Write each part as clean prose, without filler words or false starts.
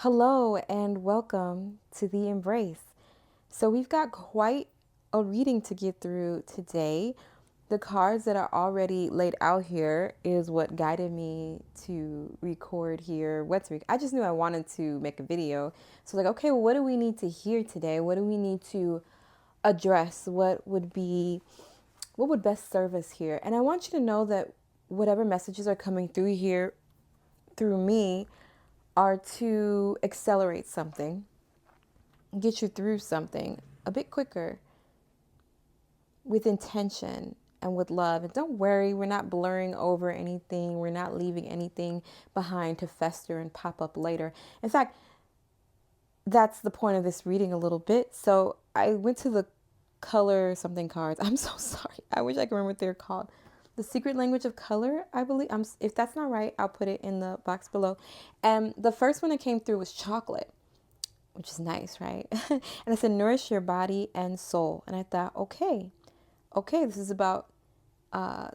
Hello and welcome to the Embrace. So, we've got quite a reading to get through today. The cards that are already laid out here is what guided me to record here. I just knew I wanted to make a video. So, like, okay, well, what do we need to hear today? What do we need to address? What would best serve us here? And I want you to know that whatever messages are coming through here through me are to accelerate something, get you through something a bit quicker with intention and with love. And don't worry, we're not blurring over anything. We're not leaving anything behind to fester and pop up later. In fact, that's the point of this reading a little bit. So I went to the color something cards. I'm so sorry. I wish I could remember what they're called. The secret language of color, I believe. If that's not right, I'll put it in the box below. And the first one that came through was chocolate, which is nice, right? And it said, nourish your body and soul. And I thought, okay, this is about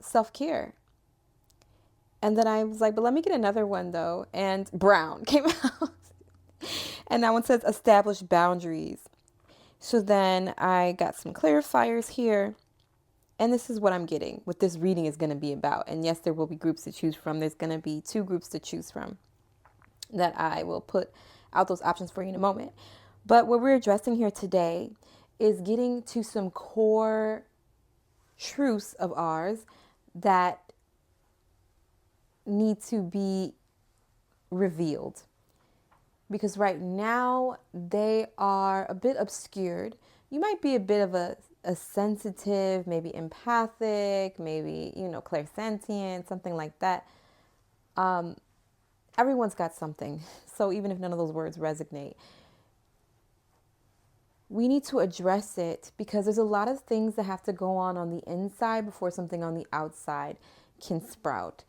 self-care. And then I was like, but let me get another one though. And brown came out. And that one says, establish boundaries. So then I got some clarifiers here. And this is what I'm getting, what this reading is going to be about. And yes, there will be groups to choose from. There's going to be 2 groups to choose from that I will put out those options for you in a moment. But what we're addressing here today is getting to some core truths of ours that need to be revealed. Because right now they are a bit obscured. You might be a bit of a sensitive, maybe empathic, maybe, clairsentient, something like that. Everyone's got something. So even if none of those words resonate, we need to address it because there's a lot of things that have to go on the inside before something on the outside can sprout.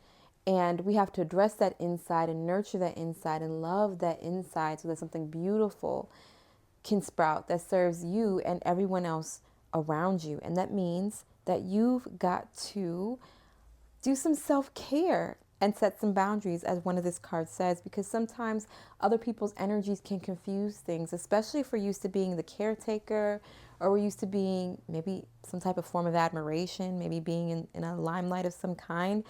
And we have to address that inside and nurture that inside and love that inside so that something beautiful can sprout that serves you and everyone else around you. And that means that you've got to do some self-care and set some boundaries, as one of this card says, because sometimes other people's energies can confuse things, especially if we're used to being the caretaker or we're used to being maybe some type of form of admiration, maybe being in a limelight of some kind.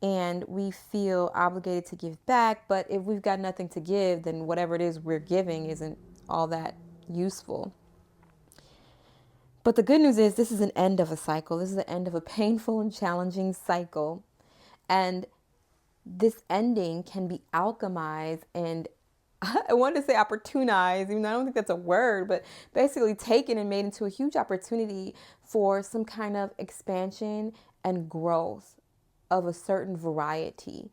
And we feel obligated to give back, but if we've got nothing to give, then whatever it is we're giving isn't all that useful. But the good news is this is an end of a cycle. This is the end of a painful and challenging cycle. And this ending can be alchemized and I wanted to say opportunized, even though I don't think that's a word, but basically taken and made into a huge opportunity for some kind of expansion and growth of a certain variety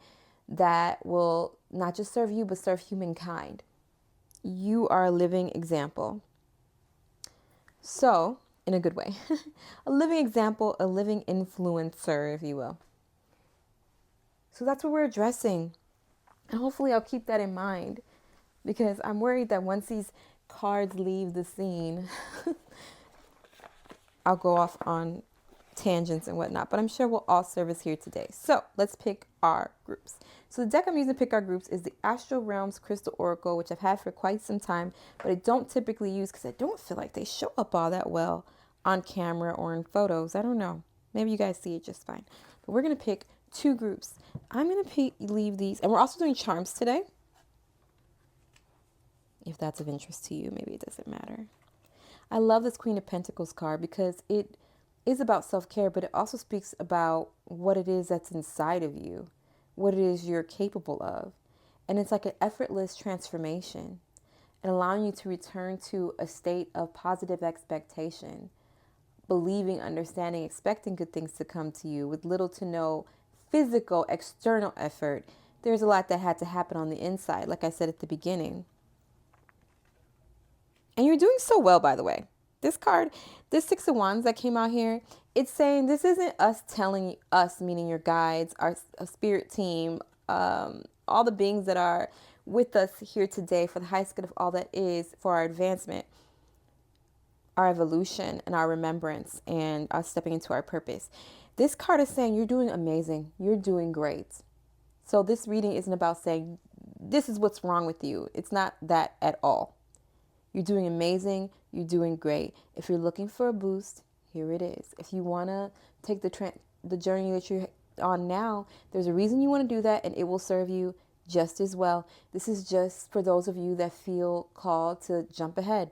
that will not just serve you, but serve humankind. You are a living example. So, in a good way, a living example, a living influencer, if you will. So that's what we're addressing. And hopefully I'll keep that in mind because I'm worried that once these cards leave the scene, I'll go off on tangents and whatnot, but I'm sure we'll all serve us here today. So let's pick our groups. So the deck I'm using to pick our groups is the Astral Realms Crystal Oracle, which I've had for quite some time, but I don't typically use because I don't feel like they show up all that well on camera or in photos. I don't know. Maybe you guys see it just fine. But we're going to pick 2 groups. I'm going to leave these, and we're also doing charms today. If that's of interest to you, maybe it doesn't matter. I love this Queen of Pentacles card because it is about self-care, but it also speaks about what it is that's inside of you, what it is you're capable of. And it's like an effortless transformation and allowing you to return to a state of positive expectation, believing, understanding, expecting good things to come to you with little to no physical, external effort. There's a lot that had to happen on the inside, like I said at the beginning. And you're doing so well, by the way. This card, this 6 of Wands that came out here, it's saying this isn't us telling us, meaning your guides, our spirit team, all the beings that are with us here today for the highest good of all that is, for our advancement, our evolution, and our remembrance, and us stepping into our purpose. This card is saying you're doing amazing. You're doing great. So this reading isn't about saying this is what's wrong with you. It's not that at all. You're doing amazing. You're doing great. If you're looking for a boost, here it is. If you want to take the journey that you're on now, there's a reason you want to do that, and it will serve you just as well. This is just for those of you that feel called to jump ahead.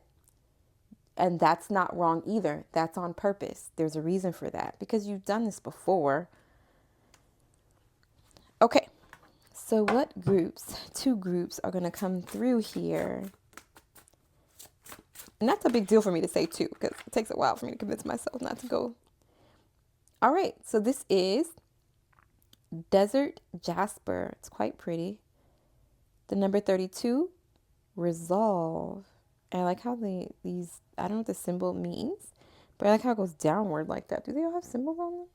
And that's not wrong either. That's on purpose. There's a reason for that because you've done this before. Okay. So what groups, 2 groups are going to come through here? And that's a big deal for me to say 2 because it takes a while for me to convince myself not to go. All right. So this is Desert Jasper. It's quite pretty. The number 32, Resolve. And I like how these, I don't know what the symbol means, but I like how it goes downward like that. Do they all have symbols on them?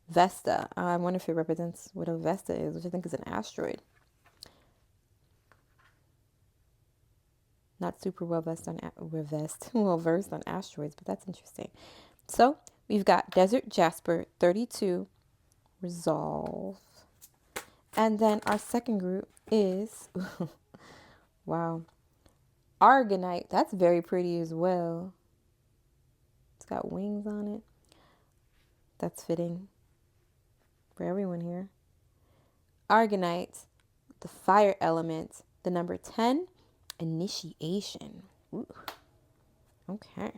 Vesta. I wonder if it represents what a Vesta is, which I think is an asteroid. Not super well versed on asteroids, but that's interesting. So we've got Desert Jasper 32, Resolve. And then our second group is, wow, Argonite. That's very pretty as well. It's got wings on it. That's fitting for everyone here. Argonite, the fire element, the number 10, Initiation. Ooh. Okay.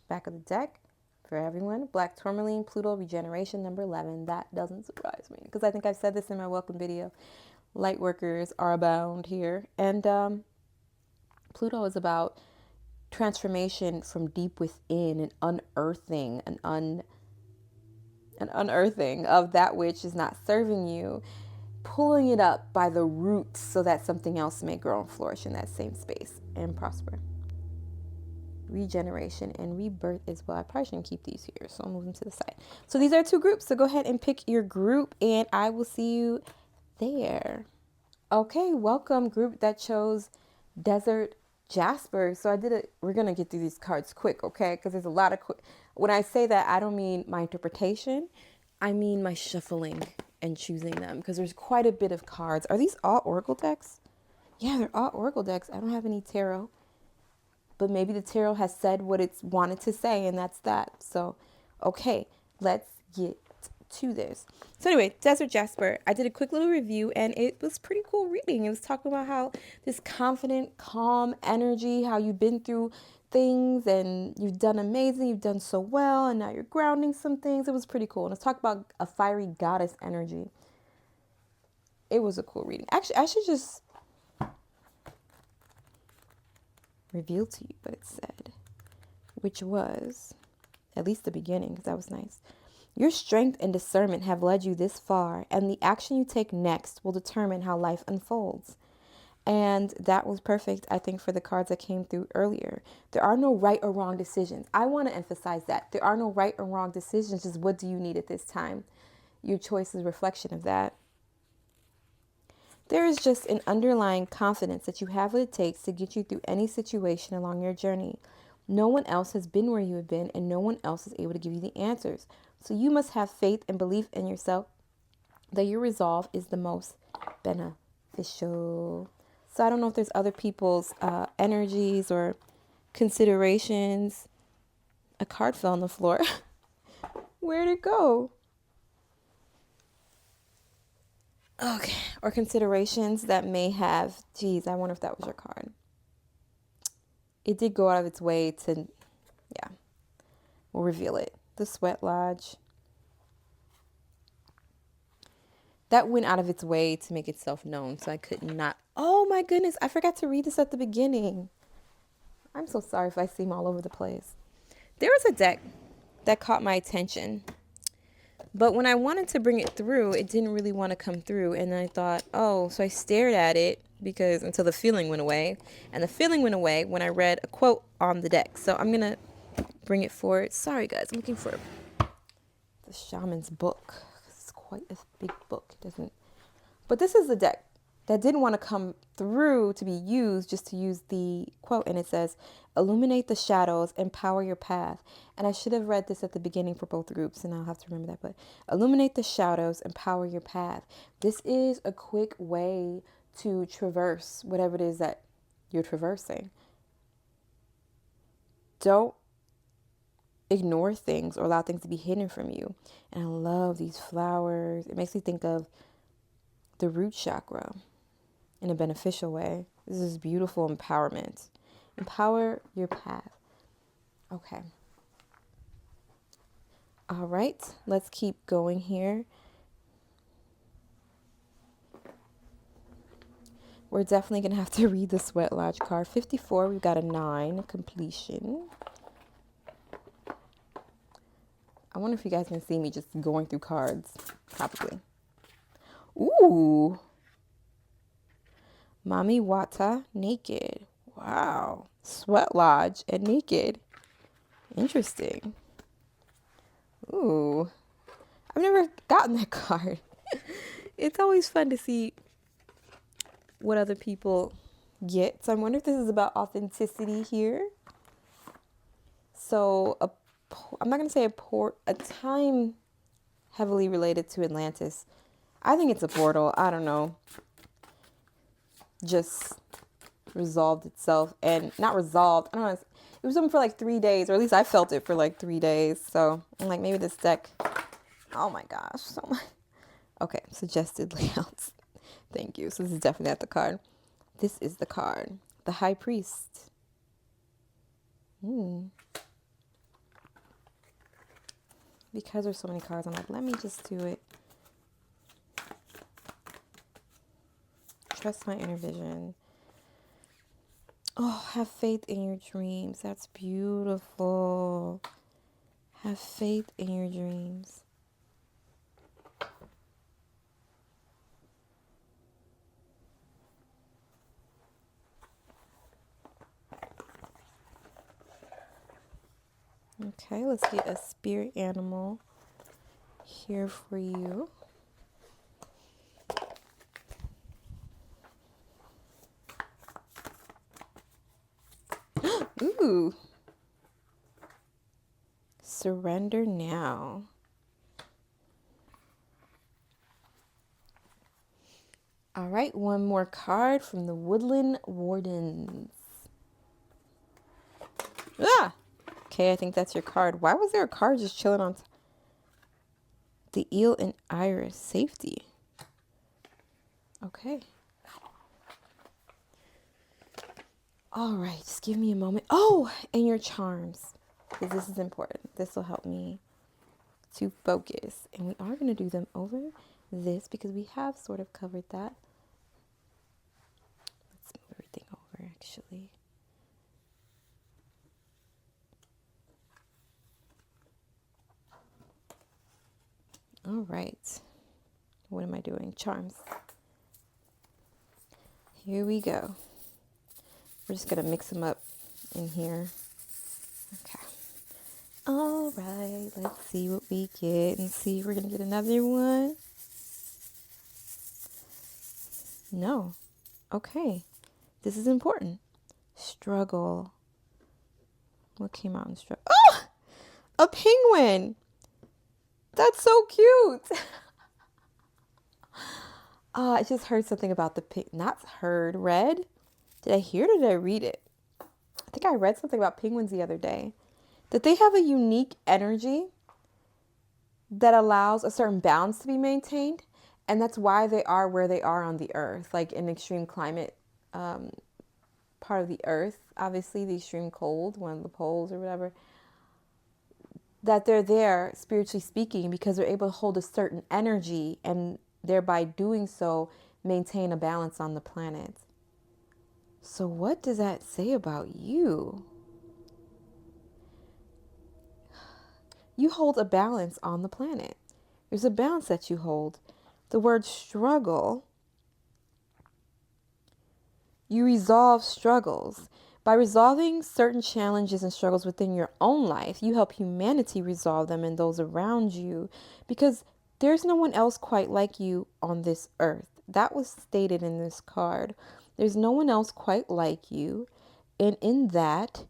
Back of the deck for everyone. Black Tourmaline, Pluto, Regeneration, number 11. That doesn't surprise me because I think I've said this in my welcome video. Light workers are abound here. And Pluto is about transformation from deep within and unearthing, an unearthing of that which is not serving you, pulling it up by the roots so that something else may grow and flourish in that same space and prosper. Regeneration and rebirth as well. I probably shouldn't keep these here, so I'll move them to the side. So these are 2 groups. So go ahead and pick your group, and I will see you there. Okay, welcome group that chose Desert Jasper. So we're going to get through these cards quick, okay? Because there's a lot of when I say that, I don't mean my interpretation. I mean my shuffling and choosing them because there's quite a bit of cards. Are these all Oracle decks? Yeah, they're all Oracle decks. I don't have any tarot. But maybe the tarot has said what it's wanted to say, and that's that. So, okay, let's get to this. So anyway, Desert Jasper, I did a quick little review, and it was pretty cool reading. It was talking about how this confident, calm energy, how you've been through things, and you've done amazing, you've done so well, and now you're grounding some things. It was pretty cool. And let's talk about a fiery goddess energy. It was a cool reading. Actually, I should just reveal to you what it said, which was, at least the beginning, because that was nice. Your strength and discernment have led you this far, and the action you take next will determine how life unfolds. And that was perfect, I think, for the cards that came through earlier. There are no right or wrong decisions. I want to emphasize that. There are no right or wrong decisions, just what do you need at this time? Your choice is a reflection of that. There is just an underlying confidence that you have what it takes to get you through any situation along your journey. No one else has been where you have been, and no one else is able to give you the answers. So you must have faith and belief in yourself that your resolve is the most beneficial. So I don't know if there's other people's energies or considerations. A card fell on the floor. Where'd it go? Okay. Or considerations that may have, geez, I wonder if that was your card. It did go out of its way to, yeah, we'll reveal it. The Sweat Lodge. That went out of its way to make itself known, so I could not. Oh my goodness, I forgot to read this at the beginning. I'm so sorry if I seem all over the place. There was a deck that caught my attention, but when I wanted to bring it through, it didn't really want to come through, and I thought, oh, so I stared at it because until the feeling went away, and the feeling went away when I read a quote on the deck. So I'm gonna bring it forward. Sorry guys, I'm looking for the Shaman's book. It's quite a big book. It doesn't, but this is the deck. that didn't want to come through to be used, just to use the quote. And it says, illuminate the shadows, empower your path. And I should have read this at the beginning for both groups, and I'll have to remember that. But illuminate the shadows, empower your path. This is a quick way to traverse whatever it is that you're traversing. Don't ignore things or allow things to be hidden from you. And I love these flowers. It makes me think of the root chakra in a beneficial way. This is beautiful empowerment. Empower your path. Okay. All right, let's keep going here. We're definitely going to have to read the Sweat Lodge card. 54, we've got a 9, completion. I wonder if you guys can see me just going through cards. Probably. Ooh. Mami Wata, naked. Wow. Sweat Lodge and naked. Interesting. Ooh. I've never gotten that card. It's always fun to see what other people get. So I wonder if this is about authenticity here. So I'm not going to say a time heavily related to Atlantis. I think it's a portal. I don't know. Just resolved itself, and not resolved. I don't know. It was something for like 3 days, or at least I felt it for like 3 days. So I'm like, maybe this deck. Oh my gosh. So much. Okay. Suggested layouts. Thank you. So this is definitely not the card. This is the card. The High Priest. Because there's so many cards, I'm like, let me just do it. Trust my inner vision. Oh, have faith in your dreams. That's beautiful. Have faith in your dreams. Okay, let's get a spirit animal here for you. Ooh. Surrender now. All right, one more card from the Woodland Wardens. Ah! Okay, I think that's your card. Why was there a card just chilling on the eel and iris? Safety. Okay. All right, just give me a moment. Oh, and your charms, because this is important. This will help me to focus. And we are going to do them over this because we have sort of covered that. Let's move everything over, actually. All right. What am I doing? Charms. Here we go. We're just going to mix them up in here. Okay. All right. Let's see what we get and see if we're going to get another one. No. Okay. This is important. Struggle. What came out in struggle? Oh! A penguin! That's so cute! I just heard something about the not heard, read. Did I hear it or did I read it? I think I read something about penguins the other day. That they have a unique energy that allows a certain balance to be maintained. And that's why they are where they are on the earth. Like in extreme climate part of the earth. Obviously the extreme cold, one of the poles or whatever. That they're there, spiritually speaking, because they're able to hold a certain energy and thereby doing so maintain a balance on the planet. So what does that say about you? You hold a balance on the planet. There's a balance that you hold. The word struggle, you resolve struggles. By resolving certain challenges and struggles within your own life, you help humanity resolve them and those around you, because there's no one else quite like you on this earth. that was stated in this card. There's no one else quite like you. And in that,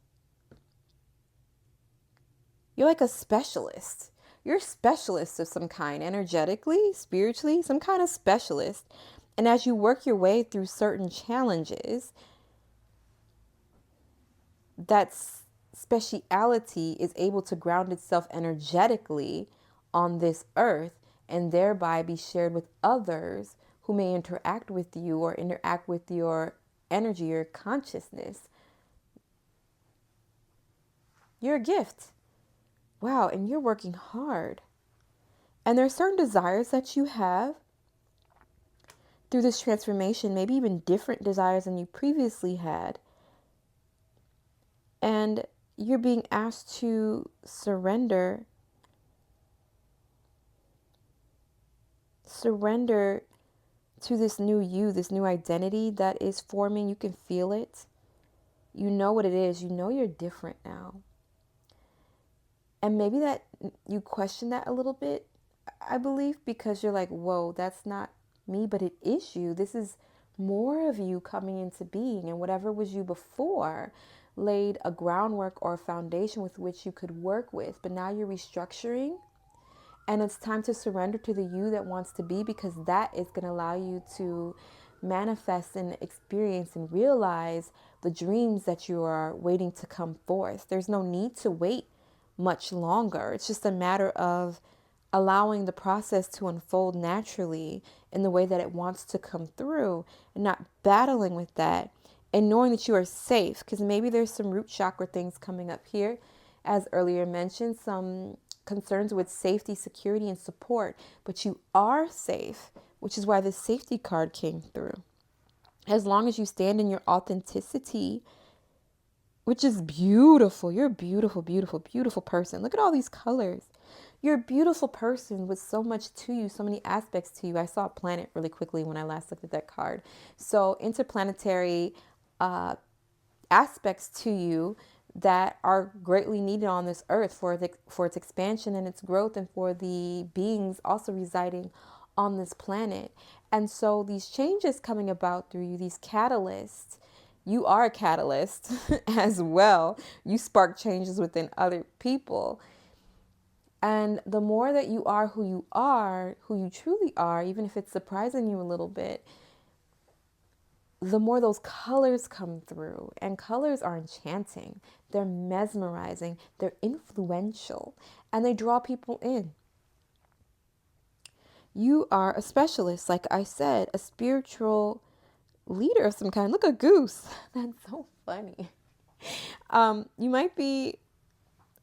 you're like a specialist. You're a specialist of some kind, energetically, spiritually, some kind of specialist. And as you work your way through certain challenges, that speciality is able to ground itself energetically on this earth and thereby be shared with others who may interact with you or interact with your energy or consciousness. You're a gift. Wow, and you're working hard. And there are certain desires that you have through this transformation, maybe even different desires than you previously had. And you're being asked to surrender to this new you, this new identity that is forming. You can feel it. You know what it is. You know you're different now. And maybe that you question that a little bit, I believe, because you're like, whoa, that's not me, but it is you. This is more of you coming into being. And whatever was you before laid a groundwork or a foundation with which you could work with. But now you're restructuring. And it's time to surrender to the you that wants to be, because that is going to allow you to manifest and experience and realize the dreams that you are waiting to come forth. There's no need to wait much longer. It's just a matter of allowing the process to unfold naturally in the way that it wants to come through and not battling with that, and knowing that you are safe, because maybe there's some root chakra things coming up here, as earlier mentioned, some concerns with safety, security, and support, but you are safe, which is why the safety card came through. As long as you stand in your authenticity, which is beautiful. You're a beautiful, beautiful, beautiful person. Look at all these colors. You're a beautiful person with so much to you, so many aspects to you. I saw a planet really quickly when I last looked at that card. So interplanetary aspects to you that are greatly needed on this earth for its expansion and its growth, and for the beings also residing on this planet. And so these changes coming about through you, these catalysts, you are a catalyst as well. You spark changes within other people. And the more that you are, who you truly are, even if it's surprising you a little bit, the more those colors come through. And colors are enchanting. They're mesmerizing. They're influential. And they draw people in. You are a specialist, like I said, a spiritual leader of some kind. Look, a goose. That's so funny. You might be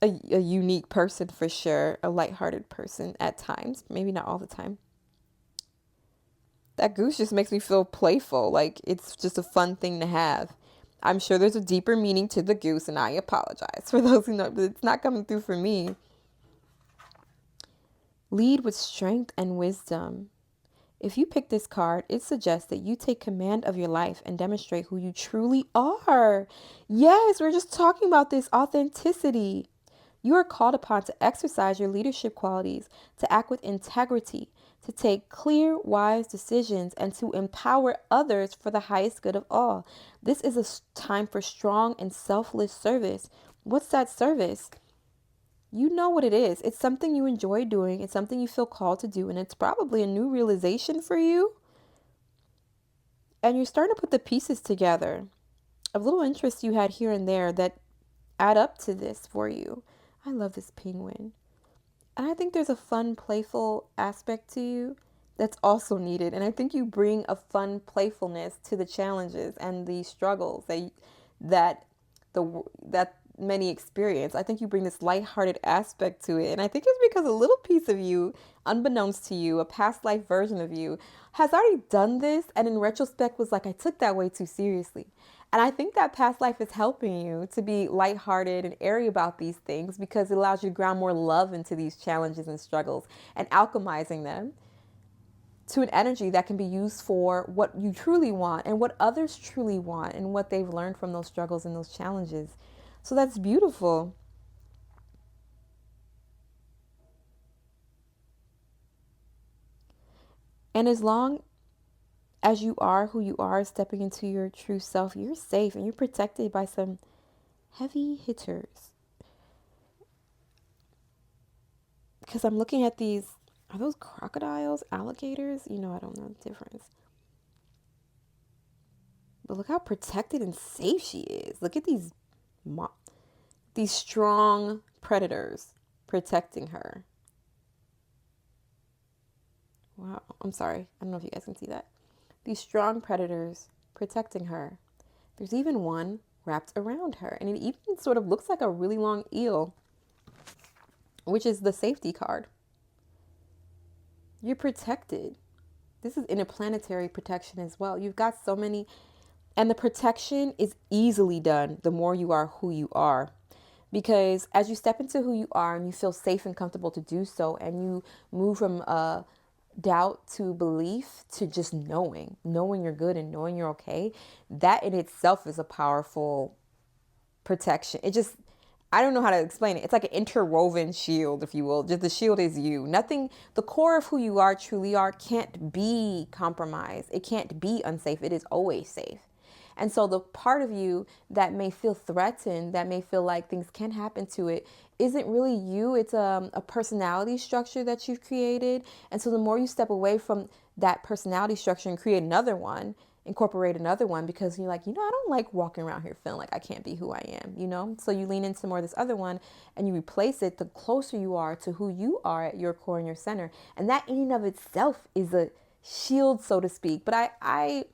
a unique person for sure, a lighthearted person at times, maybe not all the time. That goose just makes me feel playful, like it's just a fun thing to have. I'm sure there's a deeper meaning to the goose, and I apologize for those who know, but it's not coming through for me. Lead with strength and wisdom. If you pick this card, it suggests that you take command of your life and demonstrate who you truly are. Yes, we're just talking about this authenticity. You are called upon to exercise your leadership qualities, to act with integrity, to take clear, wise decisions, and to empower others for the highest good of all. This is a time for strong and selfless service. What's that service? You know what it is. It's something you enjoy doing. It's something you feel called to do. And it's probably a new realization for you. And you're starting to put the pieces together of little interests you had here and there that add up to this for you. I love this penguin. And I think there's a fun, playful aspect to you that's also needed. And I think you bring a fun playfulness to the challenges and the struggles that many experience. I think you bring this lighthearted aspect to it. And I think it's because a little piece of you, unbeknownst to you, a past life version of you, has already done this, and in retrospect was like, I took that way too seriously. And I think that past life is helping you to be lighthearted and airy about these things, because it allows you to ground more love into these challenges and struggles and alchemizing them to an energy that can be used for what you truly want and what others truly want and what they've learned from those struggles and those challenges. So that's beautiful. And as long As you are who you are, stepping into your true self, you're safe and you're protected by some heavy hitters. Because I'm looking at these, are those crocodiles, alligators? You know, I don't know the difference. But look how protected and safe she is. Look at these strong predators protecting her. Wow, I'm sorry. I don't know if you guys can see that. These strong predators protecting her. There's even one wrapped around her, and it even sort of looks like a really long eel, which is the safety card. You're protected. This is interplanetary protection as well. You've got so many, and the protection is easily done the more you are who you are. Because as you step into who you are and you feel safe and comfortable to do so, and you move from doubt to belief to just knowing you're good and knowing you're okay, that in itself is a powerful protection. I don't know how to explain it. It's like an interwoven shield, if you will. Just the shield is you. Nothing, the core of who you are, truly are, can't be compromised. It can't be unsafe. It is always safe. And so the part of you that may feel threatened, that may feel like things can happen to it, isn't really you. It's a personality structure that you've created. And so the more you step away from that personality structure and create another one, incorporate another one, because you're like, I don't like walking around here feeling like I can't be who I am. So you lean into more of this other one and you replace it, the closer you are to who you are at your core and your center. And that in and of itself is a shield, so to speak. But I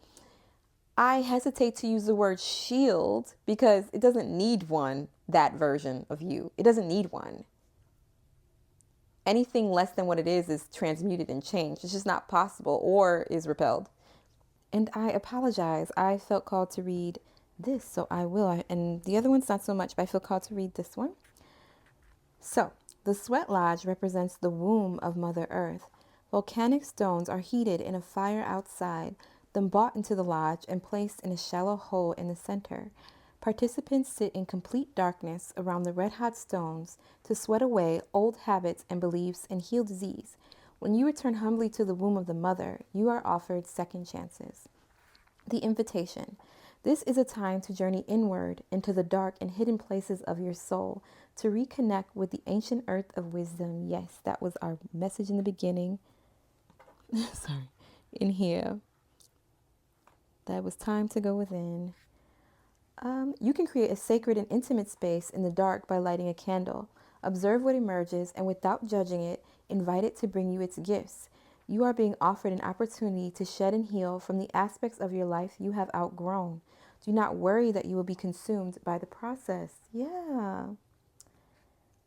hesitate to use the word shield because it doesn't need one, that version of you. It doesn't need one. Anything less than what it is transmuted and changed. It's just not possible or is repelled. And I apologize. I felt called to read this, so I will. And the other one's not so much, but I feel called to read this one. So, the sweat lodge represents the womb of Mother Earth. Volcanic stones are heated in a fire outside, then brought into the lodge and placed in a shallow hole in the center. Participants sit in complete darkness around the red-hot stones to sweat away old habits and beliefs and heal disease. When you return humbly to the womb of the mother, you are offered second chances. The invitation. This is a time to journey inward into the dark and hidden places of your soul, to reconnect with the ancient earth of wisdom. Yes, that was our message in the beginning. Sorry, in here. That was time to go within. You can create a sacred and intimate space in the dark by lighting a candle. Observe what emerges and without judging it, invite it to bring you its gifts. You are being offered an opportunity to shed and heal from the aspects of your life you have outgrown. Do not worry that you will be consumed by the process. Yeah.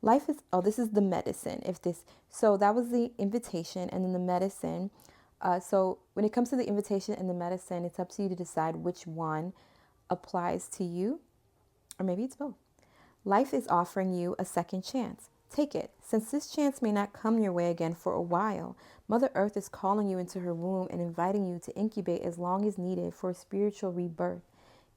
Life is, this is the medicine. So that was the invitation and then the medicine. So when it comes to the invitation and the medicine, it's up to you to decide which one applies to you, or maybe it's both. Life is offering you a second chance. Take it. Since this chance may not come your way again for a while, Mother Earth is calling you into her womb and inviting you to incubate as long as needed for a spiritual rebirth.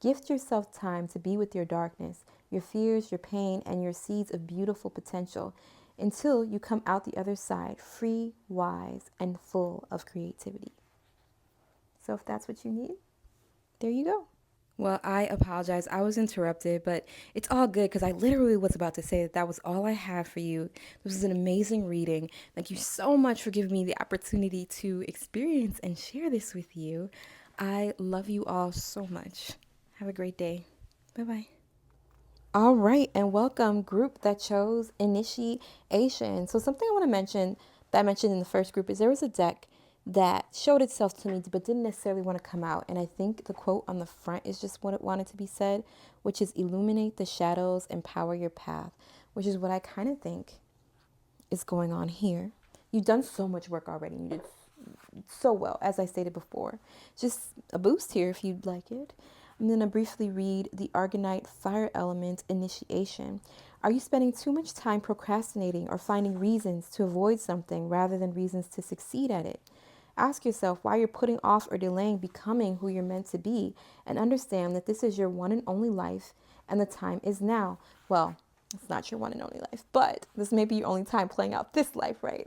Gift yourself time to be with your darkness, your fears, your pain, and your seeds of beautiful potential until you come out the other side free, wise, and full of creativity. So if that's what you need, there you go. Well, I apologize. I was interrupted, but it's all good because I literally was about to say that was all I have for you. This was an amazing reading. Thank you so much for giving me the opportunity to experience and share this with you. I love you all so much. Have a great day. Bye-bye. All right, and welcome, group that chose initiation. So something I want to mention that I mentioned in the first group is there was a deck that showed itself to me but didn't necessarily want to come out. And I think the quote on the front is just what it wanted to be said, which is illuminate the shadows, empower your path, which is what I kind of think is going on here. You've done so much work already. You did so well, as I stated before. Just a boost here if you'd like it. I'm going to briefly read the Argonite Fire Element Initiation. Are you spending too much time procrastinating or finding reasons to avoid something rather than reasons to succeed at it? Ask yourself why you're putting off or delaying becoming who you're meant to be, and understand that this is your one and only life and the time is now. Well, it's not your one and only life, but this may be your only time playing out this life, right?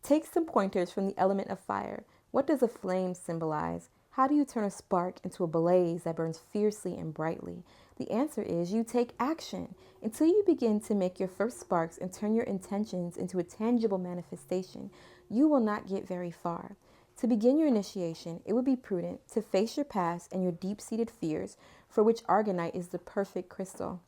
Take some pointers from the element of fire. What does a flame symbolize? How do you turn a spark into a blaze that burns fiercely and brightly? The answer is you take action. Until you begin to make your first sparks and turn your intentions into a tangible manifestation, you will not get very far. To begin your initiation, it would be prudent to face your past and your deep-seated fears, for which argonite is the perfect crystal.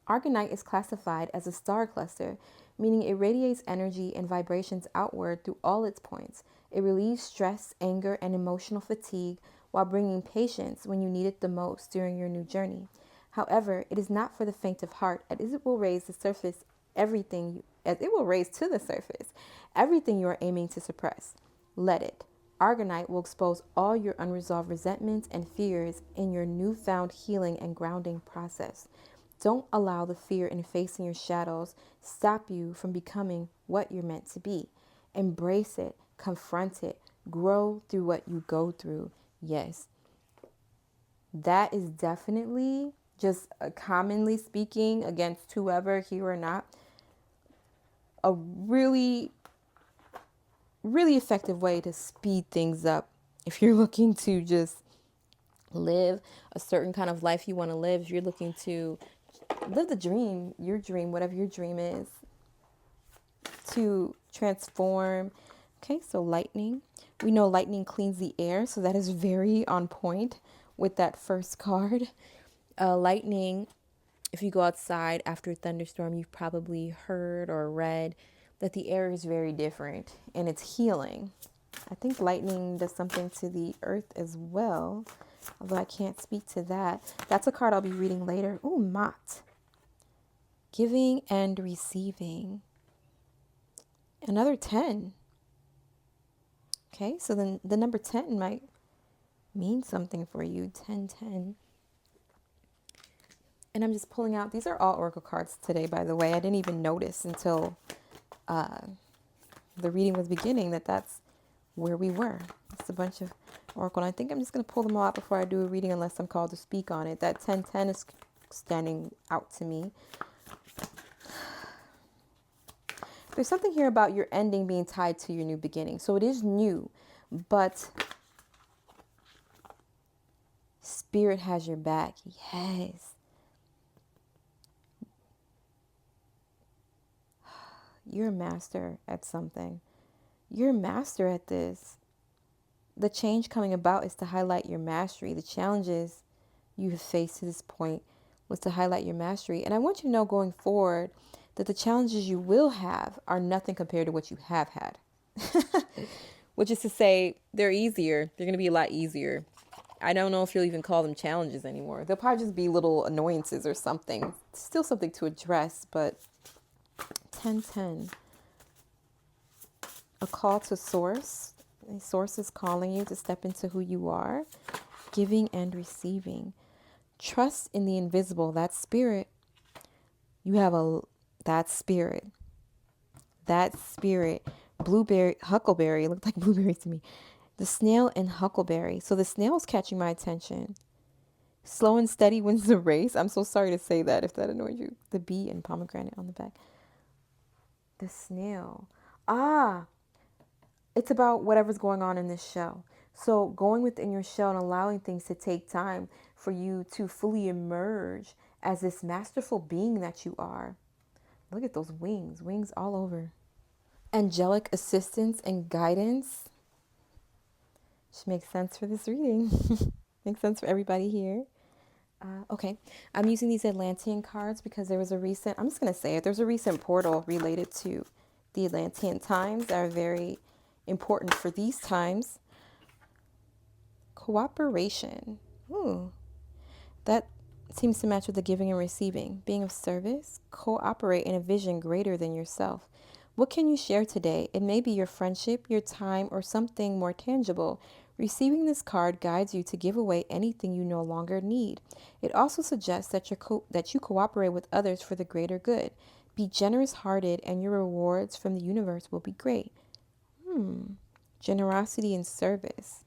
Argonite is classified as a star cluster, meaning it radiates energy and vibrations outward through all its points. It relieves stress, anger, and emotional fatigue while bringing patience when you need it the most during your new journey. However, it is not for the faint of heart, as it will raise the surface as it will raise to the surface everything you are aiming to suppress. Let it. Argonite will expose all your unresolved resentments and fears in your newfound healing and grounding process. Don't allow the fear in facing your shadows stop you from becoming what you're meant to be. Embrace it, confront it, grow through what you go through. Yes, that is definitely just commonly speaking against whoever here or not, a really, really effective way to speed things up. If you're looking to just live a certain kind of life you want to live, if you're looking to live the dream, your dream, whatever your dream is, to transform. Okay, so lightning. We know lightning cleans the air, so that is very on point with that first card. Lightning, if you go outside after a thunderstorm, you've probably heard or read that the air is very different and it's healing. I think lightning does something to the earth as well, although I can't speak to that. That's a card I'll be reading later. Ooh, Mott. Giving and receiving. Another 10. Okay, so then the number 10 might mean something for you. 1010. And I'm just pulling out, these are all oracle cards today, by the way. I didn't even notice until the reading was beginning that's where we were. It's a bunch of oracle. And I think I'm just going to pull them all out before I do a reading unless I'm called to speak on it. That 1010 is standing out to me. There's something here about your ending being tied to your new beginning. So it is new, but Spirit has your back. Yes. You're a master at something. You're a master at this. The change coming about is to highlight your mastery. The challenges you have faced to this point was to highlight your mastery. And I want you to know going forward that the challenges you will have are nothing compared to what you have had. Which is to say, they're easier. They're going to be a lot easier. I don't know if you'll even call them challenges anymore. They'll probably just be little annoyances or something. Still something to address, but 1010. A call to source. A source is calling you to step into who you are. Giving and receiving. Trust in the invisible. That spirit. You have that spirit. That spirit. Blueberry, huckleberry. It looked like blueberries to me. The snail and huckleberry. So the snail is catching my attention. Slow and steady wins the race. I'm so sorry to say that if that annoyed you. The bee and pomegranate on the back. The snail. It's about whatever's going on in this shell. So going within your shell and allowing things to take time for you to fully emerge as this masterful being that you are. Look at those wings. Wings all over. Angelic assistance and guidance. Should make sense for this reading. Makes sense for everybody here. Okay, I'm using these Atlantean cards because there was a recent, I'm just going to say it, there's a recent portal related to the Atlantean times that are very important for these times. Cooperation. Ooh, that seems to match with the giving and receiving. Being of service, cooperate in a vision greater than yourself. What can you share today? It may be your friendship, your time, or something more tangible. Receiving this card guides you to give away anything you no longer need. It also suggests that you cooperate with others for the greater good. Be generous-hearted and your rewards from the universe will be great. Generosity and service.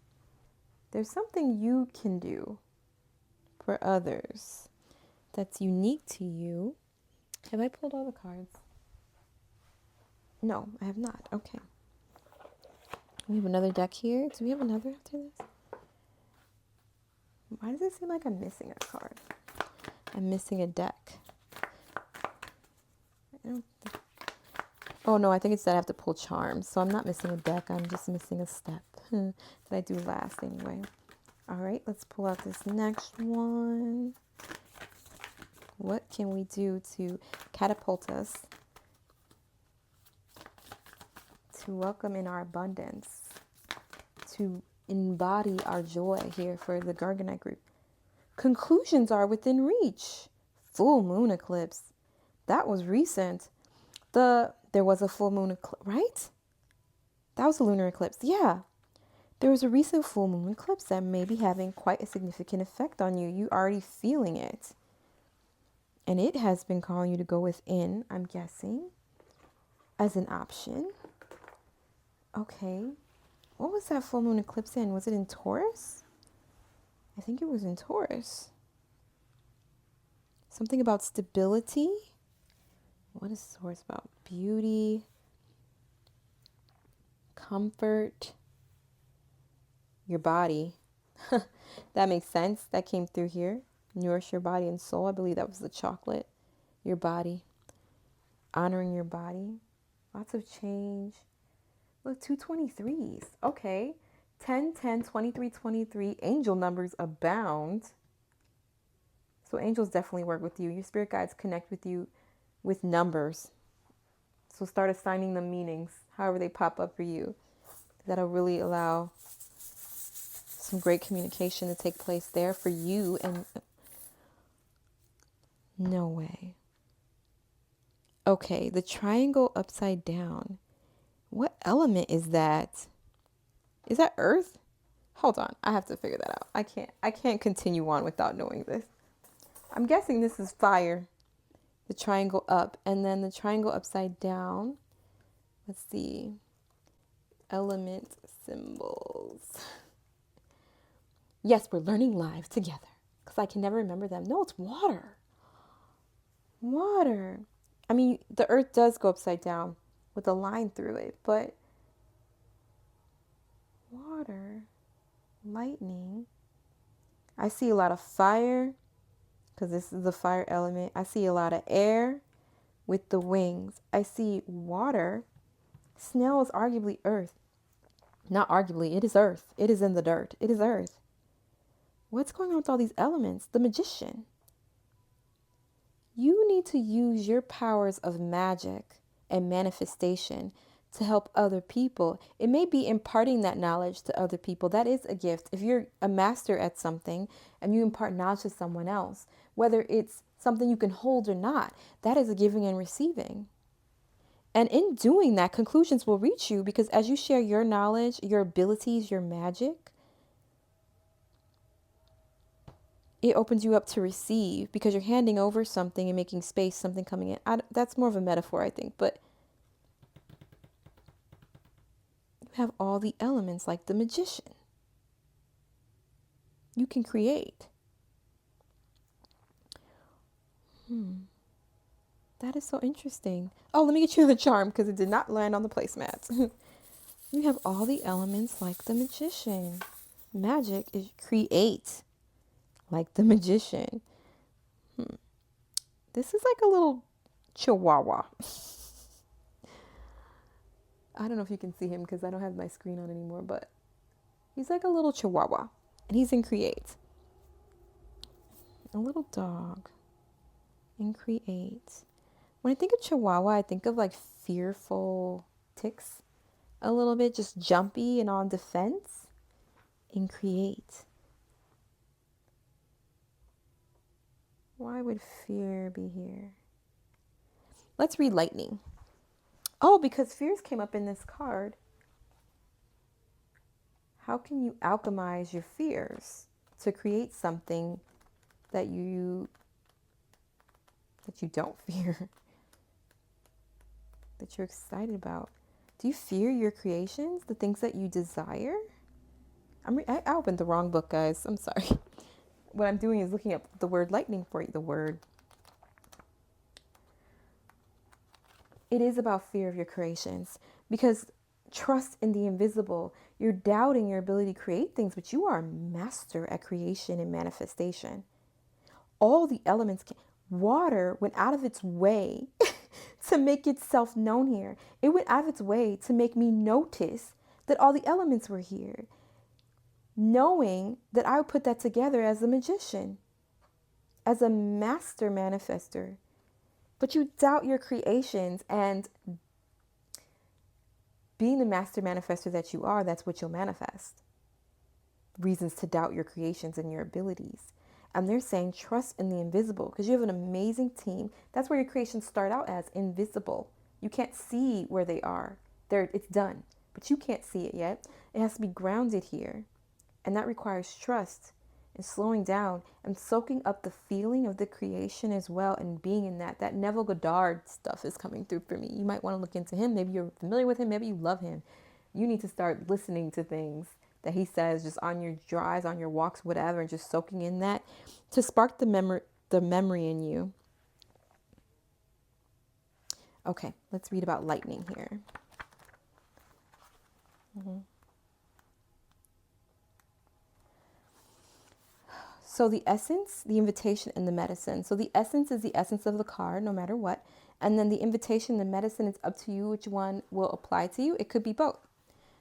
There's something you can do for others that's unique to you. Have I pulled all the cards? No, I have not. Okay. We have another deck here. Do we have another after this? Why does it seem like I'm missing a card? I'm missing a deck. Oh no, I think it's that I have to pull charms. So I'm not missing a deck. I'm just missing a step that I do last anyway. All right, let's pull out this next one. What can we do to catapult us to welcome in our abundance, to embody our joy here for the Garganite group? Conclusions are within reach. Full moon eclipse. That was recent. There was a full moon eclipse, right? That was a lunar eclipse. Yeah. There was a recent full moon eclipse that may be having quite a significant effect on you. You're already feeling it. And it has been calling you to go within, I'm guessing, as an option. Okay. What was that full moon eclipse in? Was it in Taurus? I think it was in Taurus. Something about stability. What is Taurus about? Beauty, comfort, your body. That makes sense. That came through here. Nourish your body and soul. I believe that was the chocolate. Your body. Honoring your body. Lots of change. Look, 223s. Okay. 10, 10, 23, 23. Angel numbers abound. So angels definitely work with you. Your spirit guides connect with you with numbers. So start assigning them meanings, however they pop up for you. That'll really allow some great communication to take place there for you. And no way. Okay, the triangle upside down. What element is that? Is that earth? Hold on, I have to figure that out. I can't continue on without knowing this. I'm guessing this is fire. The triangle up, and then the triangle upside down. Let's see. Element symbols. Yes, we're learning live together because I can never remember them. No, it's water. Water. I mean, the earth does go upside down with a line through it, but water, lightning. I see a lot of fire because this is the fire element. I see a lot of air with the wings. I see water. Snail is arguably earth. Not arguably, it is earth. It is in the dirt. It is earth. What's going on with all these elements? The magician. You need to use your powers of magic and manifestation to help other people. It may be imparting that knowledge to other people. That is a gift. If you're a master at something and you impart knowledge to someone else, whether it's something you can hold or not, that is a giving and receiving. And in doing that, conclusions will reach you because as you share your knowledge, your abilities, your magic, it opens you up to receive because you're handing over something and making space, something coming in. That's more of a metaphor, I think, but you have all the elements like the magician. You can create. That is so interesting. Oh, let me get you the charm because it did not land on the placemats. You have all the elements like the magician. Magic is create like the magician. This is like a little chihuahua. I don't know if you can see him because I don't have my screen on anymore, but he's like a little chihuahua and he's in create. A little dog in create. When I think of chihuahua, I think of like fearful ticks a little bit, just jumpy and on defense in create. Why would fear be here? Let's read lightning. Oh, because fears came up in this card. How can you alchemize your fears to create something that you don't fear, that you're excited about? Do you fear your creations, the things that you desire? I opened the wrong book, guys. I'm sorry. What I'm doing is looking up the word lightning for you. The word. It is about fear of your creations because trust in the invisible. You're doubting your ability to create things, but you are a master at creation and manifestation. All the elements water went out of its way to make itself known here. It went out of its way to make me notice that all the elements were here, knowing that I would put that together as a magician, as a master manifester. But you doubt your creations, and being the master manifester that you are, that's what you'll manifest. Reasons to doubt your creations and your abilities. And they're saying trust in the invisible, because you have an amazing team. That's where your creations start out, as invisible. You can't see where they are. It's done, but you can't see it yet. It has to be grounded here. And that requires trust and slowing down and soaking up the feeling of the creation as well, and being in that. That Neville Goddard stuff is coming through for me. You might want to look into him. Maybe you're familiar with him. Maybe you love him. You need to start listening to things that he says just on your drives, on your walks, whatever, and just soaking in that to spark the memory in you. Okay, let's read about lightning here. So the essence, the invitation, and the medicine. So the essence is the essence of the card, no matter what. And then the invitation, the medicine, it's up to you which one will apply to you. It could be both.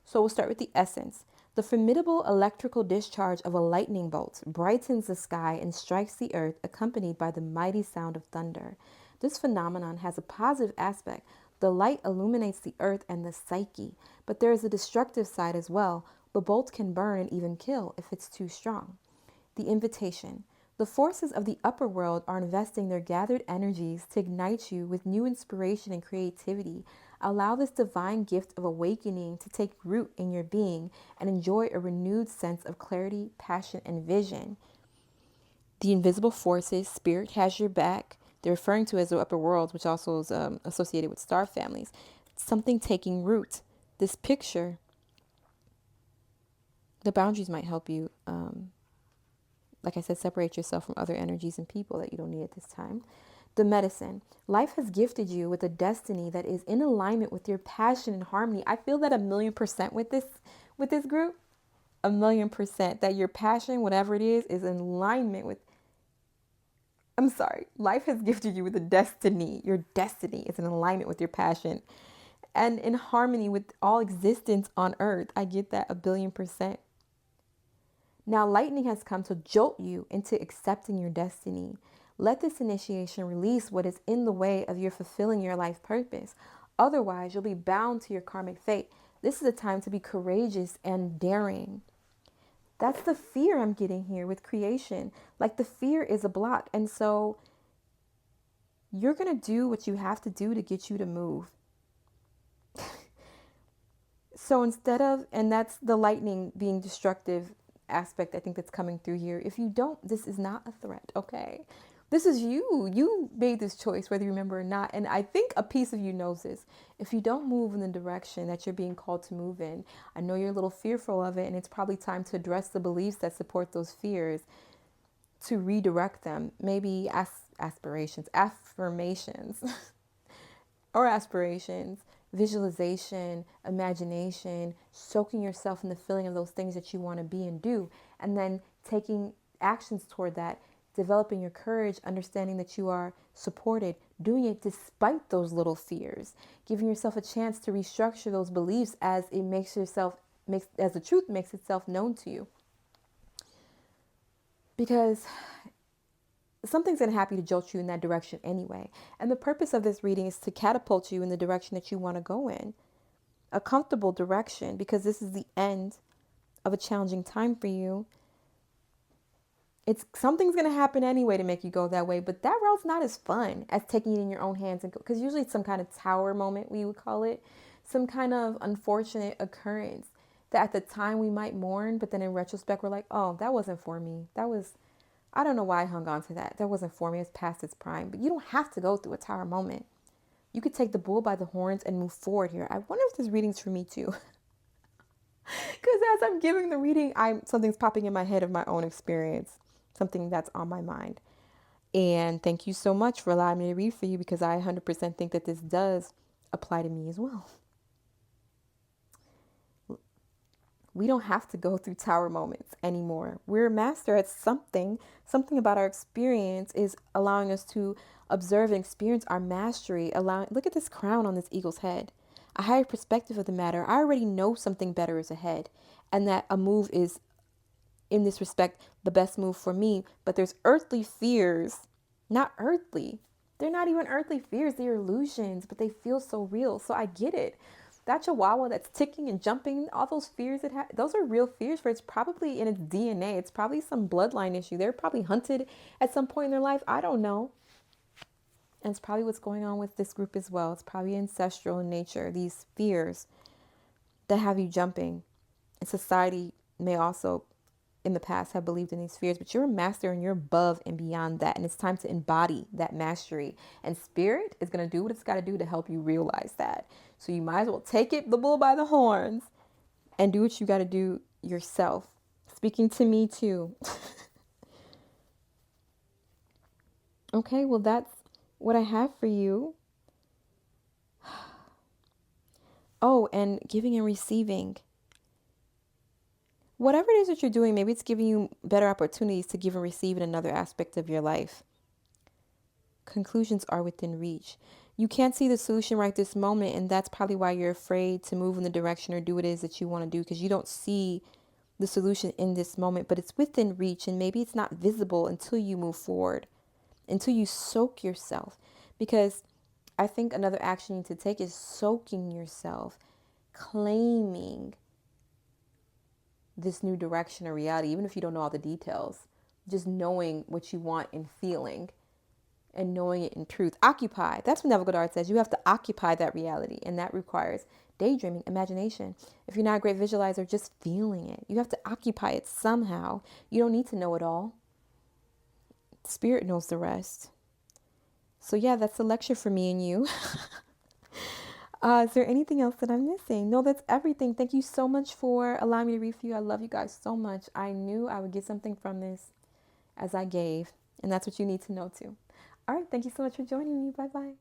So we'll start with the essence. The formidable electrical discharge of a lightning bolt brightens the sky and strikes the earth, accompanied by the mighty sound of thunder. This phenomenon has a positive aspect. The light illuminates the earth and the psyche, but there is a destructive side as well. The bolt can burn and even kill if it's too strong. The invitation. The forces of the upper world are investing their gathered energies to ignite you with new inspiration and creativity. Allow this divine gift of awakening to take root in your being and enjoy a renewed sense of clarity, passion, and vision. The invisible forces, spirit has your back. They're referring to as the upper worlds, which also is associated with star families. Something taking root. This picture, the boundaries might help you. Like I said, separate yourself from other energies and people that you don't need at this time. The medicine. Life has gifted you with a destiny that is in alignment with your passion and harmony. I feel that 1,000,000% with this group. 1,000,000% that your passion, whatever it is in alignment with. I'm sorry. Life has gifted you with a destiny. Your destiny is in alignment with your passion and in harmony with all existence on earth. I get that 1,000,000,000%. Now lightning has come to jolt you into accepting your destiny. Let this initiation release what is in the way of your fulfilling your life purpose. Otherwise, you'll be bound to your karmic fate. This is a time to be courageous and daring. That's the fear I'm getting here with creation. Like the fear is a block. And so you're going to do what you have to do to get you to move. So instead of, and that's the lightning being destructive aspect I think that's coming through here. If you don't, this is not a threat, okay? This is you. You made this choice, whether you remember or not. And I think a piece of you knows this. If you don't move in the direction that you're being called to move in, I know you're a little fearful of it, and it's probably time to address the beliefs that support those fears, to redirect them. Maybe affirmations, or aspirations, visualization, imagination, soaking yourself in the feeling of those things that you want to be and do, and then taking actions toward that, developing your courage, understanding that you are supported, doing it despite those little fears, giving yourself a chance to restructure those beliefs as the truth makes itself known to you. Because something's going to happen to jolt you in that direction anyway. And the purpose of this reading is to catapult you in the direction that you want to go in. A comfortable direction, because this is the end of a challenging time for you. Something's going to happen anyway to make you go that way, but that route's not as fun as taking it in your own hands, because usually it's some kind of tower moment, we would call it, some kind of unfortunate occurrence that at the time we might mourn, but then in retrospect we're like, oh, that wasn't for me. I don't know why I hung on to that. That wasn't for me. It's past its prime. But you don't have to go through a tower moment. You could take the bull by the horns and move forward here. I wonder if this reading's for me too. Because as I'm giving the reading, something's popping in my head of my own experience. Something that's on my mind. And thank you so much for allowing me to read for you, because I 100% think that this does apply to me as well. We don't have to go through tower moments anymore. We're a master at something. Something about our experience is allowing us to observe and experience our mastery. Allowing, look at this crown on this eagle's head. A higher perspective of the matter. I already know something better is ahead, and that a move is, in this respect, the best move for me. But there's earthly fears, not earthly. They're not even earthly fears. They're illusions, but they feel so real. So I get it. That chihuahua that's ticking and jumping, all those fears it has, those are real fears for it's probably in its DNA. It's probably some bloodline issue. They're probably hunted at some point in their life. I don't know. And it's probably what's going on with this group as well. It's probably ancestral in nature, these fears that have you jumping. And society may also in the past have believed in these fears, but you're a master and you're above and beyond that. And it's time to embody that mastery. And spirit is going to do what it's got to do to help you realize that. So you might as well take it, the bull by the horns, and do what you got to do yourself. Speaking to me too. Okay, well, that's what I have for you. Oh, and giving and receiving. Whatever it is that you're doing, maybe it's giving you better opportunities to give and receive in another aspect of your life. Conclusions are within reach. You can't see the solution right this moment, and that's probably why you're afraid to move in the direction or do what it is that you want to do, because you don't see the solution in this moment, but it's within reach, and maybe it's not visible until you move forward, until you soak yourself. Because I think another action you need to take is soaking yourself, claiming this new direction or reality, even if you don't know all the details, just knowing what you want and feeling and knowing it in truth. Occupy. That's what Neville Goddard says. You have to occupy that reality, and that requires daydreaming, imagination. If you're not a great visualizer, just feeling it. You have to occupy it somehow. You don't need to know it all. Spirit knows the rest. So yeah, that's the lecture for me and you. Is there anything else that I'm missing? No, that's everything. Thank you so much for allowing me to read for you. I love you guys so much. I knew I would get something from this as I gave, and that's what you need to know too. All right, thank you so much for joining me. Bye-bye.